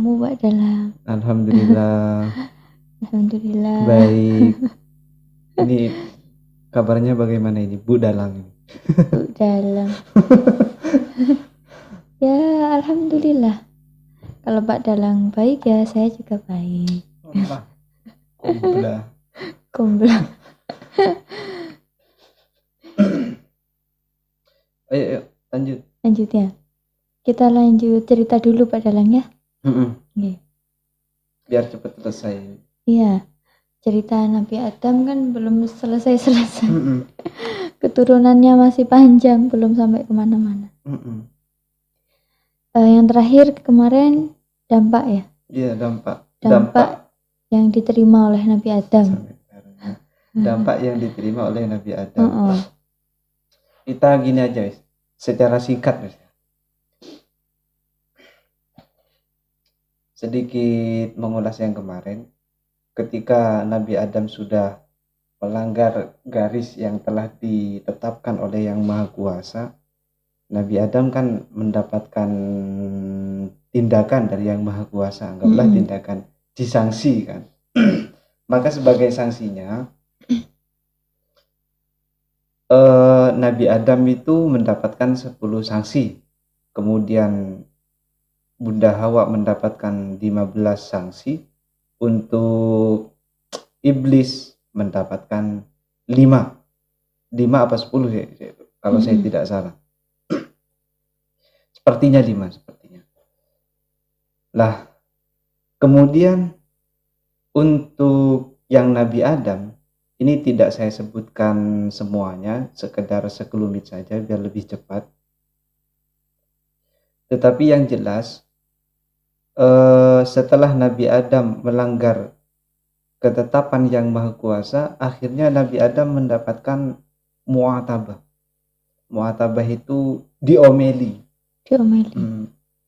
kamu, Pak Dalang? Alhamdulillah. Alhamdulillah. Baik. Ini kabarnya bagaimana ini, Bu Dalang? Bu Dalang. Ya, alhamdulillah. Kalau Pak Dalang baik ya, saya juga baik. Allah. Kumbla. Kumbla. Ayo, lanjut. Lanjut ya. Kita lanjut cerita dulu Pak Dalang ya. Okay. Biar cepat selesai. Iya. Cerita Nabi Adam kan belum selesai. Keturunannya masih panjang, belum sampai kemana-mana. Yang terakhir kemarin dampak ya? Iya, dampak. Dampak yang diterima oleh Nabi Adam. Dampak yang diterima oleh Nabi Adam. Kita gini aja, secara singkat, sedikit mengulas yang kemarin. Ketika Nabi Adam sudah melanggar garis yang telah ditetapkan oleh Yang Maha Kuasa, Nabi Adam kan mendapatkan tindakan dari Yang Maha Kuasa, anggaplah tindakan disangsi kan. Maka sebagai sanksinya Nabi Adam itu mendapatkan 10 sanksi. Kemudian Bunda Hawa mendapatkan 15 sanksi. Untuk iblis mendapatkan 5 apa 10 ya, kalau saya tidak salah. Sepertinya 5 sepertinya. Lah, kemudian untuk yang Nabi Adam ini tidak saya sebutkan semuanya, sekedar sekelumit saja biar lebih cepat. Tetapi yang jelas setelah Nabi Adam melanggar ketetapan Yang Maha Kuasa, akhirnya Nabi Adam mendapatkan mu'atabah. Mu'atabah itu diomeli.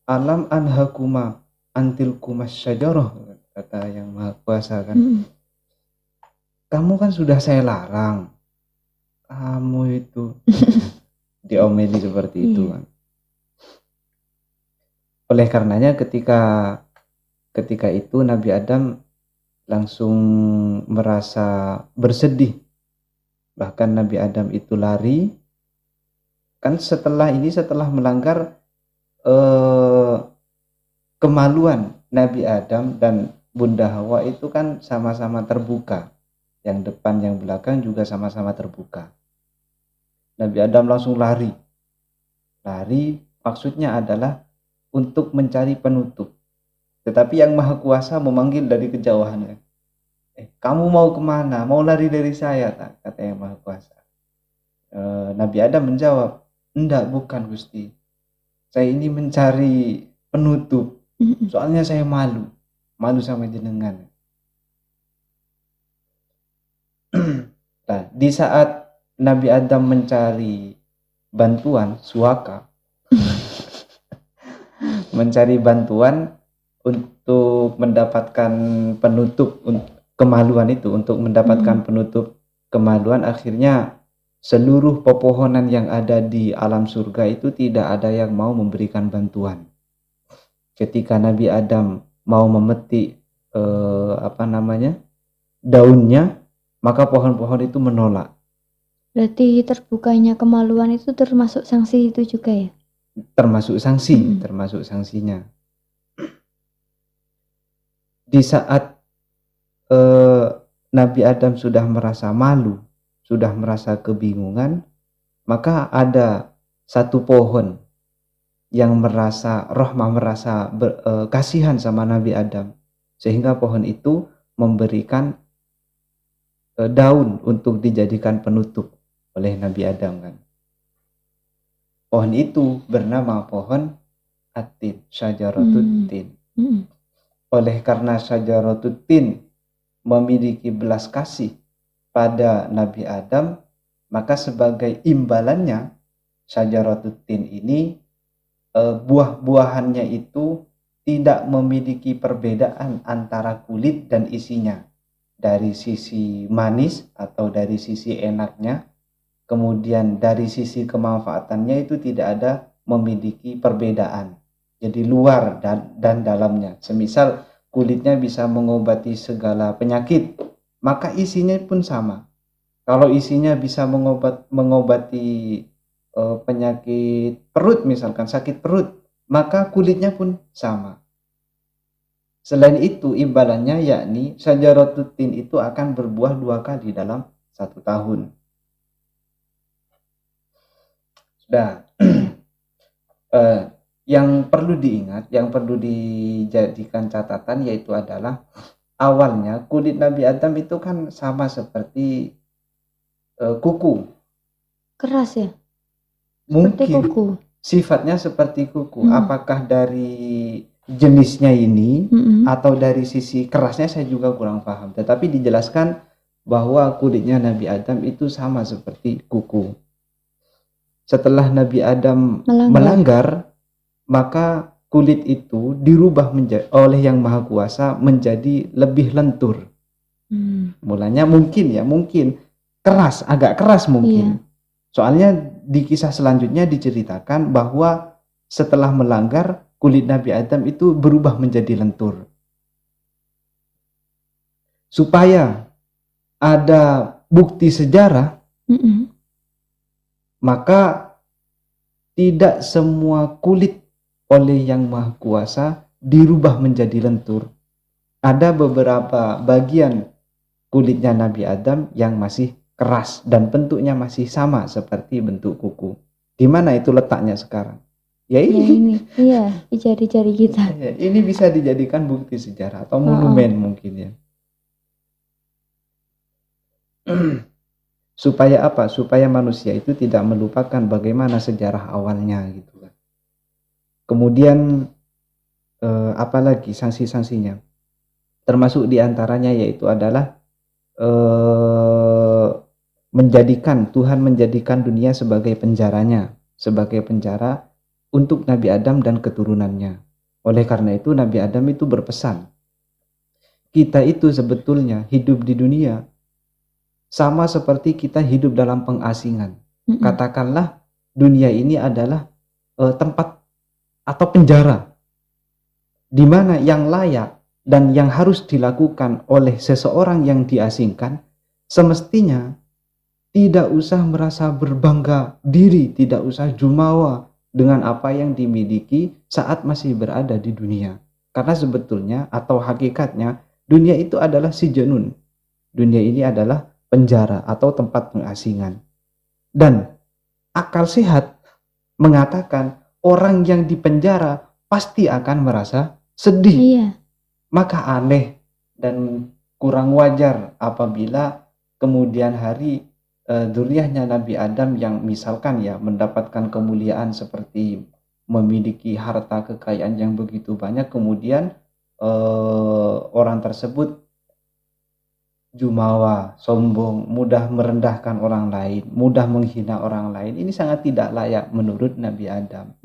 Alam anhakuma antilkumas syajarah, kata Yang Maha Kuasa kan. Kamu kan sudah saya larang. Kamu itu diomeli seperti itu kan. Oleh karenanya ketika itu Nabi Adam langsung merasa bersedih. Bahkan Nabi Adam itu lari. Kan setelah melanggar kemaluan Nabi Adam dan Bunda Hawa itu kan sama-sama terbuka. Yang depan yang belakang juga sama-sama terbuka. Nabi Adam langsung lari. Lari maksudnya adalah untuk mencari penutup. Tetapi Yang Maha Kuasa memanggil dari kejauhan. Kamu mau kemana? Mau lari dari saya tak? Kata Yang Maha Kuasa. Nabi Adam menjawab, enggak, bukan Gusti. Saya ini mencari penutup. Soalnya saya malu sama jenengan. Nah, di saat Nabi Adam mencari bantuan, suaka, mencari bantuan untuk mendapatkan penutup kemaluan itu, untuk mendapatkan penutup kemaluan, akhirnya seluruh pepohonan yang ada di alam surga itu tidak ada yang mau memberikan bantuan. Ketika Nabi Adam mau memetik daunnya, maka pohon-pohon itu menolak. Berarti terbukanya kemaluan itu termasuk sanksi itu juga ya? Termasuk sanksi, termasuk sanksinya. Di saat Nabi Adam sudah merasa malu, sudah merasa kebingungan, maka ada satu pohon yang merasa kasihan sama Nabi Adam, sehingga pohon itu memberikan daun untuk dijadikan penutup oleh Nabi Adam kan. Pohon itu bernama pohon At-Tin, Syajaratut Tin. Oleh karena Syajaratut Tin memiliki belas kasih pada Nabi Adam, maka sebagai imbalannya Syajaratut Tin ini buah-buahannya itu tidak memiliki perbedaan antara kulit dan isinya. Dari sisi manis atau dari sisi enaknya, kemudian dari sisi kemanfaatannya itu tidak ada memiliki perbedaan. jadi luar dan dalamnya. Semisal kulitnya bisa mengobati segala penyakit, maka isinya pun sama. Kalau isinya bisa mengobati penyakit perut, misalkan sakit perut, maka kulitnya pun sama. Selain itu imbalannya yakni syajaratut tin itu akan berbuah 2 kali dalam 1 tahun. Sudah. Yang perlu diingat, yang perlu dijadikan catatan yaitu adalah awalnya kulit Nabi Adam itu kan sama seperti kuku. Keras ya? Mungkin Seperti kuku. Sifatnya seperti kuku. Apakah dari jenisnya ini atau dari sisi kerasnya saya juga kurang paham. Tetapi dijelaskan bahwa kulitnya Nabi Adam itu sama seperti kuku. Setelah Nabi Adam melanggar, maka kulit itu dirubah oleh Yang Maha Kuasa menjadi lebih lentur. Mulanya mungkin keras, agak keras mungkin. Iya. Soalnya di kisah selanjutnya diceritakan bahwa setelah melanggar, kulit Nabi Adam itu berubah menjadi lentur. Supaya ada bukti sejarah, maka tidak semua kulit oleh Yang Maha Kuasa dirubah menjadi lentur. Ada beberapa bagian kulitnya Nabi Adam yang masih keras dan bentuknya masih sama seperti bentuk kuku. Di mana itu letaknya sekarang? Ya ini. Iya, di jari-jari kita. Ini bisa dijadikan bukti sejarah atau monumen mungkin ya. Supaya apa? Supaya manusia itu tidak melupakan bagaimana sejarah awalnya gitu kan. Kemudian apalagi sanksi-sanksinya? Termasuk diantaranya yaitu adalah Tuhan menjadikan dunia sebagai penjaranya, sebagai penjara untuk Nabi Adam dan keturunannya. Oleh karena itu Nabi Adam itu berpesan, kita itu sebetulnya hidup di dunia sama seperti kita hidup dalam pengasingan. Katakanlah dunia ini adalah tempat atau penjara di mana yang layak dan yang harus dilakukan oleh seseorang yang diasingkan semestinya tidak usah merasa berbangga diri, tidak usah jumawa dengan apa yang dimiliki saat masih berada di dunia. Karena sebetulnya atau hakikatnya dunia itu adalah sijenun. Dunia ini adalah penjara atau tempat pengasingan. Dan akal sehat mengatakan orang yang dipenjara pasti akan merasa sedih. Iya. Maka aneh dan kurang wajar apabila kemudian hari dzurriyyahnya Nabi Adam yang misalkan ya mendapatkan kemuliaan seperti memiliki harta kekayaan yang begitu banyak, kemudian orang tersebut jumawa, sombong, mudah merendahkan orang lain, mudah menghina orang lain. Ini sangat tidak layak menurut Nabi Adam.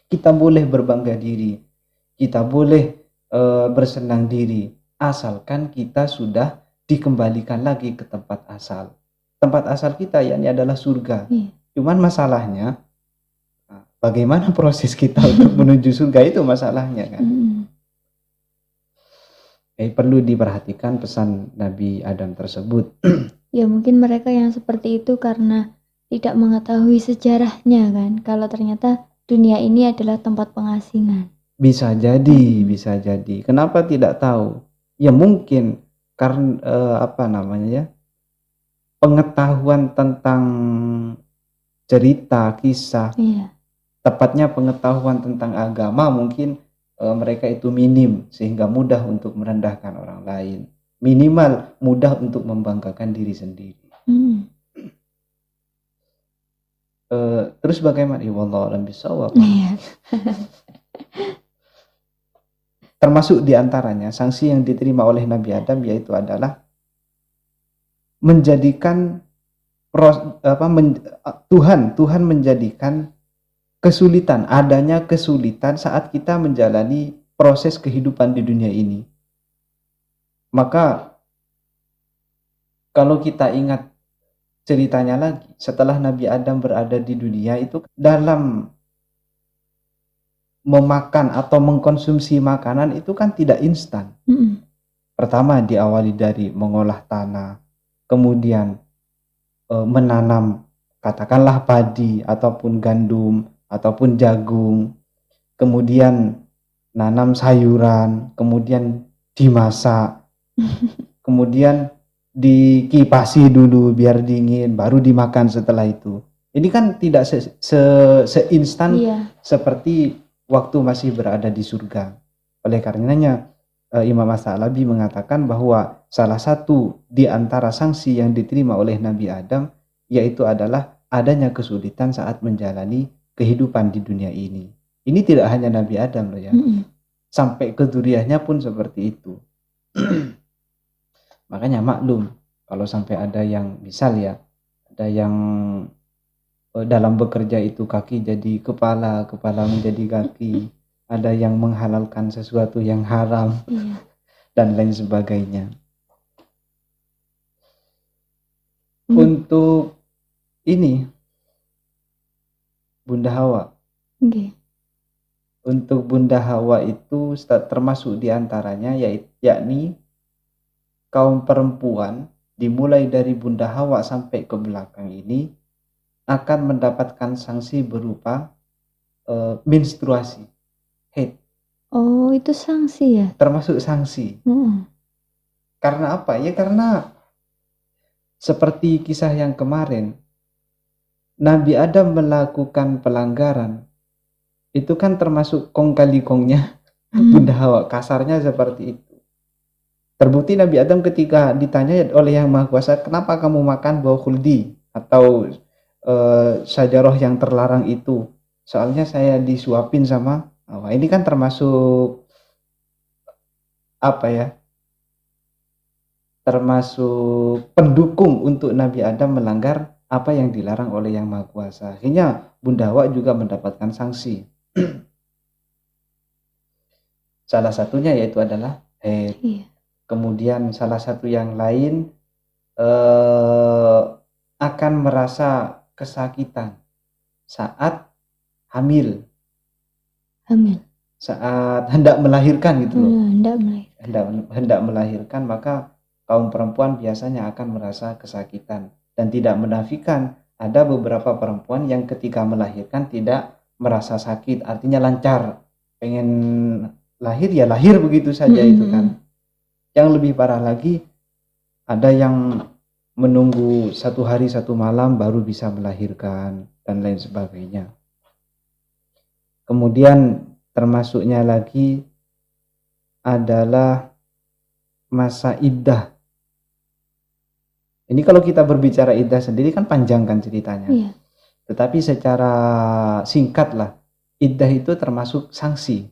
Kita boleh berbangga diri, kita boleh bersenang diri, asalkan kita sudah dikembalikan lagi ke tempat asal. Tempat asal kita yakni adalah surga. Cuman masalahnya bagaimana proses kita untuk menuju surga itu masalahnya kan. Perlu diperhatikan pesan Nabi Adam tersebut. Ya mungkin mereka yang seperti itu karena tidak mengetahui sejarahnya kan. Kalau ternyata dunia ini adalah tempat pengasingan. Bisa jadi, bisa jadi. Kenapa tidak tahu? Ya mungkin karena pengetahuan tentang cerita, kisah, tepatnya pengetahuan tentang agama mungkin mereka itu minim sehingga mudah untuk merendahkan orang lain, minimal mudah untuk membanggakan diri sendiri. Terus bagaimana? Wallahu a'lam bishawab. Termasuk diantaranya sanksi yang diterima oleh Nabi Adam yaitu adalah menjadikan Tuhan menjadikan adanya kesulitan saat kita menjalani proses kehidupan di dunia ini. Maka kalau kita ingat ceritanya lagi, setelah Nabi Adam berada di dunia itu dalam memakan atau mengkonsumsi makanan itu kan tidak instan. Pertama diawali dari mengolah tanah, kemudian menanam katakanlah padi ataupun gandum ataupun jagung, kemudian nanam sayuran, kemudian dimasak, kemudian dikipasi dulu biar dingin, baru dimakan setelah itu. Ini kan tidak seinstan seperti waktu masih berada di surga. Oleh karenanya Imam As-Sa'labi mengatakan bahwa salah satu di antara sanksi yang diterima oleh Nabi Adam yaitu adalah adanya kesulitan saat menjalani kehidupan di dunia ini. Ini tidak hanya Nabi Adam loh ya. Sampai ke dzurriyyahnya pun seperti itu. Makanya maklum kalau sampai ada yang misal ya, ada yang dalam bekerja itu kaki jadi kepala, kepala menjadi kaki, ada yang menghalalkan sesuatu yang haram, dan lain sebagainya. Untuk ini Bunda Hawa. Untuk Bunda Hawa itu termasuk diantaranya yakni kaum perempuan dimulai dari Bunda Hawa sampai ke belakang ini akan mendapatkan sanksi berupa menstruasi, haid. Oh, itu sanksi ya? Termasuk sanksi. Karena apa? Ya karena seperti kisah yang kemarin, Nabi Adam melakukan pelanggaran. Itu kan termasuk kong kali kongnya Bunda Hawa. Kasarnya seperti itu. Terbukti Nabi Adam ketika ditanya oleh Yang Maha Kuasa, kenapa kamu makan buah khuldi atau syajarah yang terlarang itu? Soalnya saya disuapin sama Hawa. Ini kan termasuk apa ya? Termasuk pendukung untuk Nabi Adam melanggar apa yang dilarang oleh Yang Maha Kuasa. Akhirnya Bunda Hawa juga mendapatkan sanksi. Salah satunya yaitu adalah haid. Kemudian salah satu yang lain akan merasa kesakitan saat hamil. Saat hendak melahirkan gitu loh. Hendak melahirkan, maka kaum perempuan biasanya akan merasa kesakitan. Dan tidak menafikan ada beberapa perempuan yang ketika melahirkan tidak merasa sakit, artinya lancar, pengen lahir ya lahir begitu saja itu kan. Yang lebih parah lagi, ada yang menunggu 1 hari 1 malam baru bisa melahirkan dan lain sebagainya. Kemudian termasuknya lagi adalah masa iddah. Ini kalau kita berbicara iddah sendiri kan panjang kan ceritanya. Tetapi secara singkat lah, iddah itu termasuk sanksi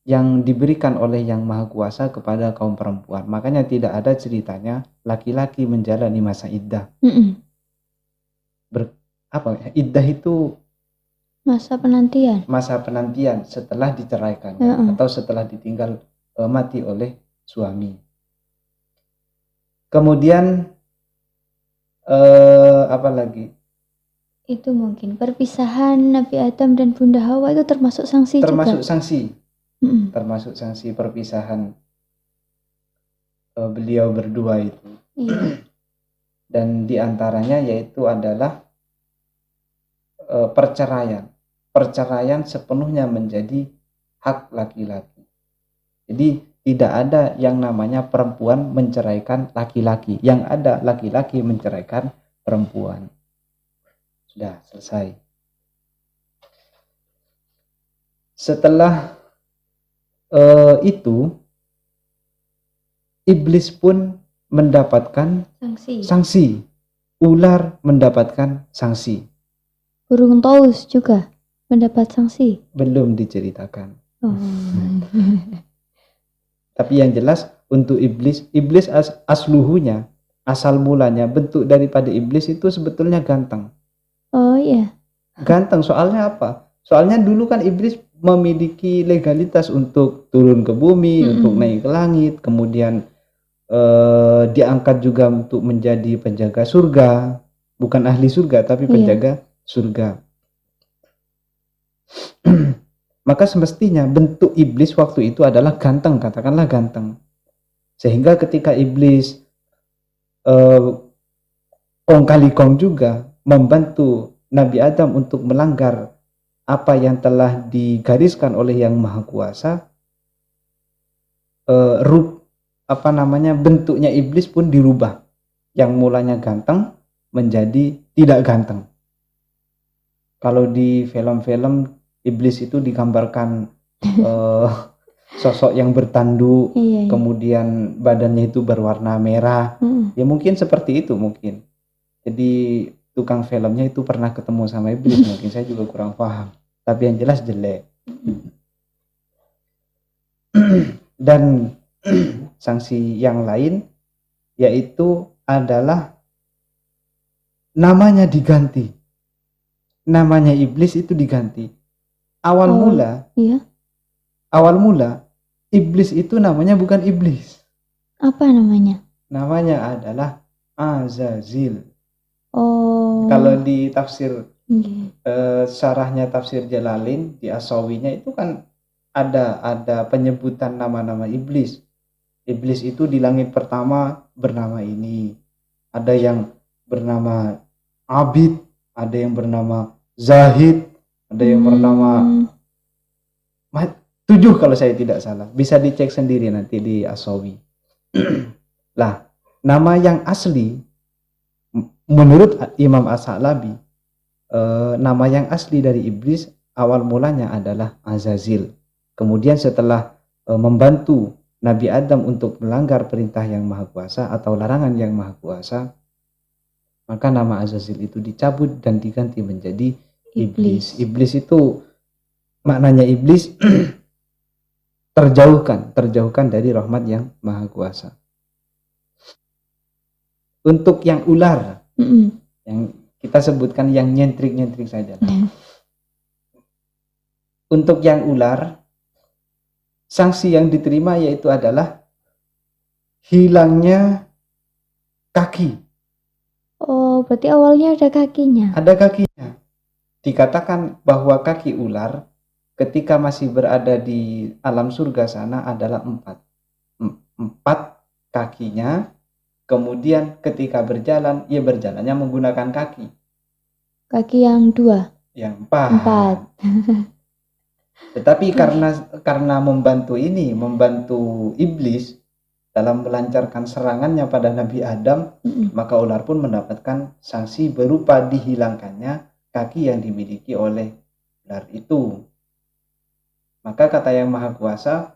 yang diberikan oleh Yang Maha Kuasa kepada kaum perempuan. Makanya tidak ada ceritanya laki-laki menjalani masa iddah. Iddah itu masa penantian setelah diceraikan atau setelah ditinggal mati oleh suami. Kemudian apa lagi? Itu mungkin perpisahan Nabi Adam dan Bunda Hawa itu termasuk sanksi termasuk juga. Termasuk sanksi perpisahan beliau berdua itu. Dan diantaranya yaitu adalah perceraian sepenuhnya menjadi hak laki-laki. Jadi tidak ada yang namanya perempuan menceraikan laki-laki, yang ada laki-laki menceraikan perempuan. Sudah selesai. Setelah itu iblis pun mendapatkan sanksi. Ular mendapatkan sanksi. Burung Taus juga mendapat sanksi. Belum diceritakan. Tapi yang jelas untuk iblis asluhunya, asal mulanya, bentuk daripada iblis itu sebetulnya ganteng. Oh iya. Ganteng, soalnya apa? Soalnya dulu kan iblis memiliki legalitas untuk turun ke bumi, untuk naik ke langit, kemudian diangkat juga untuk menjadi penjaga surga. Bukan ahli surga, tapi penjaga surga. Maka semestinya bentuk iblis waktu itu adalah ganteng, katakanlah ganteng. Sehingga ketika iblis kong kali kong juga membantu Nabi Adam untuk melanggar apa yang telah digariskan oleh Yang Maha Kuasa, bentuknya iblis pun dirubah, yang mulanya ganteng menjadi tidak ganteng. Kalau di film-film iblis itu digambarkan sosok yang bertanduk, kemudian badannya itu berwarna merah. Ya mungkin seperti itu mungkin. Jadi tukang filmnya itu pernah ketemu sama iblis, mungkin saya juga kurang paham. Tapi yang jelas jelek. Dan sanksi yang lain yaitu adalah namanya diganti. Namanya iblis itu diganti. Awal mula iblis itu namanya bukan iblis. Apa namanya? Namanya adalah Azazil. Kalau di tafsir syarahnya tafsir Jalalain di As-Sawinya itu kan ada penyebutan nama-nama iblis. Iblis itu di langit pertama bernama ini. Ada yang bernama Abid, ada yang bernama Zahid, ada yang bernama 7 kalau saya tidak salah. Bisa dicek sendiri nanti di As-Sawi. Lah, nama yang asli menurut Imam As-Sa'labi, nama yang asli dari iblis awal mulanya adalah Azazil. Kemudian setelah membantu Nabi Adam untuk melanggar perintah Yang Maha Kuasa atau larangan Yang Maha Kuasa, maka nama Azazil itu dicabut dan diganti menjadi iblis. Iblis itu maknanya iblis terjauhkan dari rahmat Yang Maha Kuasa. Untuk yang ular, yang kita sebutkan yang nyentrik-nyentrik saja. Untuk yang ular, sanksi yang diterima yaitu adalah hilangnya kaki. Oh, berarti awalnya ada kakinya. Ada kakinya. Dikatakan bahwa kaki ular ketika masih berada di alam surga sana adalah 4 kakinya. Kemudian ketika berjalan, ia berjalannya menggunakan kaki. Kaki yang 2? Yang 4. Tetapi karena membantu iblis dalam melancarkan serangannya pada Nabi Adam, maka ular pun mendapatkan sanksi berupa dihilangkannya kaki yang dimiliki oleh ular itu. Maka kata Yang Maha Kuasa,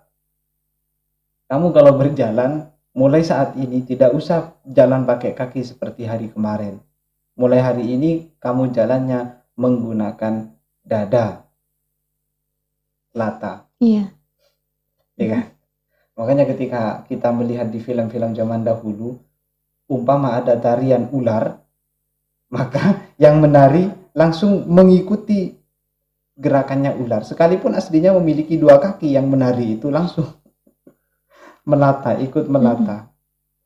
kamu kalau berjalan mulai saat ini tidak usah jalan pakai kaki seperti hari kemarin. Mulai hari ini kamu jalannya menggunakan dada, lata. Iya. Ya kan? Makanya ketika kita melihat di film-film zaman dahulu, umpama ada tarian ular, maka yang menari langsung mengikuti gerakannya ular. Sekalipun aslinya memiliki 2 kaki, yang menari itu langsung melata, ikut melata.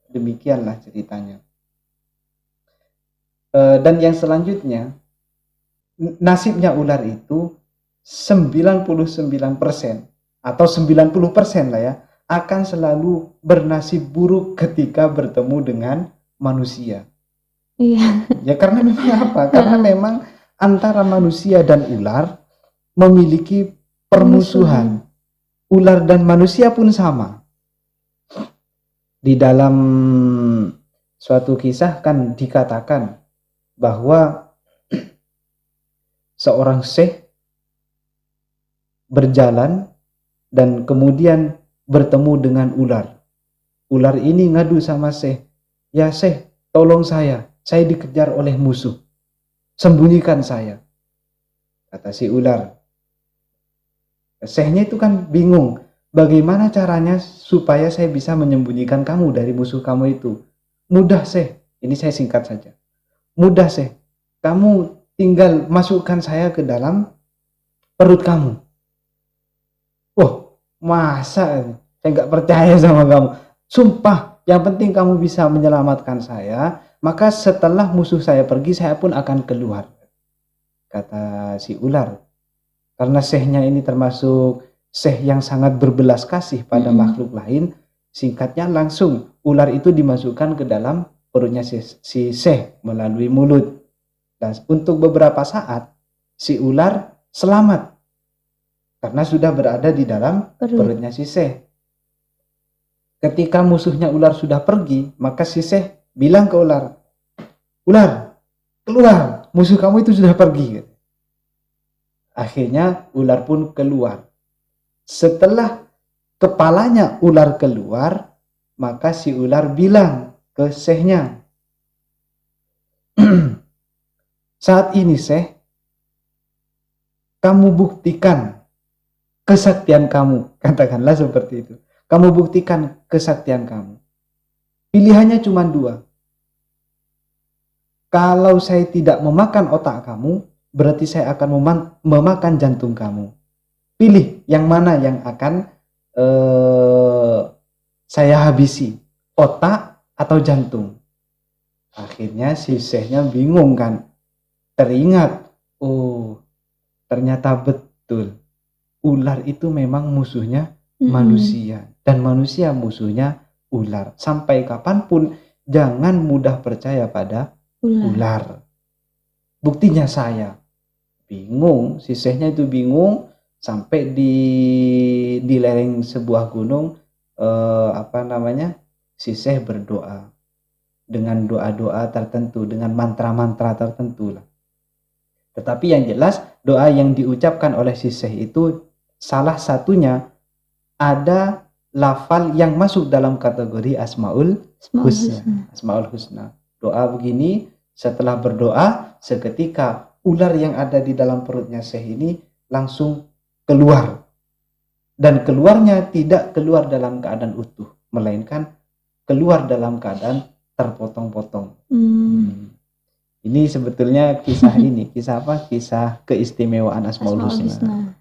Demikianlah ceritanya. Dan yang selanjutnya, nasibnya ular itu 99% atau 90% lah ya, akan selalu bernasib buruk ketika bertemu dengan manusia. Iya. Ya karena memang apa? Karena memang antara manusia dan ular memiliki permusuhan. Ular dan manusia pun sama. Di dalam suatu kisah kan dikatakan bahwa seorang syekh berjalan dan kemudian bertemu dengan ular. Ular ini ngadu sama syekh, "Ya syekh, tolong saya dikejar oleh musuh. Sembunyikan saya." Kata si ular. Syekhnya itu kan bingung, bagaimana caranya supaya saya bisa menyembunyikan kamu dari musuh kamu itu? Mudah syekh, ini saya singkat saja. Mudah syekh, kamu tinggal masukkan saya ke dalam perut kamu. Wah, masa saya nggak percaya sama kamu. Sumpah, yang penting kamu bisa menyelamatkan saya, maka setelah musuh saya pergi, saya pun akan keluar. Kata si ular. Karena Syekhnya ini termasuk Syekh yang sangat berbelas kasih pada makhluk lain, singkatnya langsung ular itu dimasukkan ke dalam perutnya si Syekh melalui mulut. Dan untuk beberapa saat si ular selamat karena sudah berada di dalam perutnya si Syekh. Ketika musuhnya ular sudah pergi, maka si Syekh bilang ke ular, "Ular, keluar, musuh kamu itu sudah pergi." Akhirnya ular pun keluar. Setelah kepalanya ular keluar, maka si ular bilang ke Syekhnya, "Saat ini Syekh, kamu buktikan kesaktian kamu." Katakanlah seperti itu. Kamu buktikan kesaktian kamu. Pilihannya cuma dua. Kalau saya tidak memakan otak kamu, berarti saya akan memakan jantung kamu. Pilih yang mana yang akan saya habisi, otak atau jantung. Akhirnya si Syekhnya bingung kan, teringat, oh ternyata betul, ular itu memang musuhnya manusia, dan manusia musuhnya ular. Sampai kapanpun jangan mudah percaya pada ular. Buktinya saya. Bingung, si Syekhnya itu bingung sampai di lereng sebuah gunung, si Syekh berdoa dengan doa-doa tertentu, dengan mantra-mantra tertentu lah. Tetapi yang jelas doa yang diucapkan oleh si Syekh itu salah satunya ada lafal yang masuk dalam kategori Asmaul Husna. Doa begini, setelah berdoa seketika ular yang ada di dalam perutnya Syekh ini langsung keluar, dan keluarnya tidak keluar dalam keadaan utuh, melainkan keluar dalam keadaan terpotong-potong. Ini sebetulnya kisah ini, kisah keistimewaan Asmaul Husna.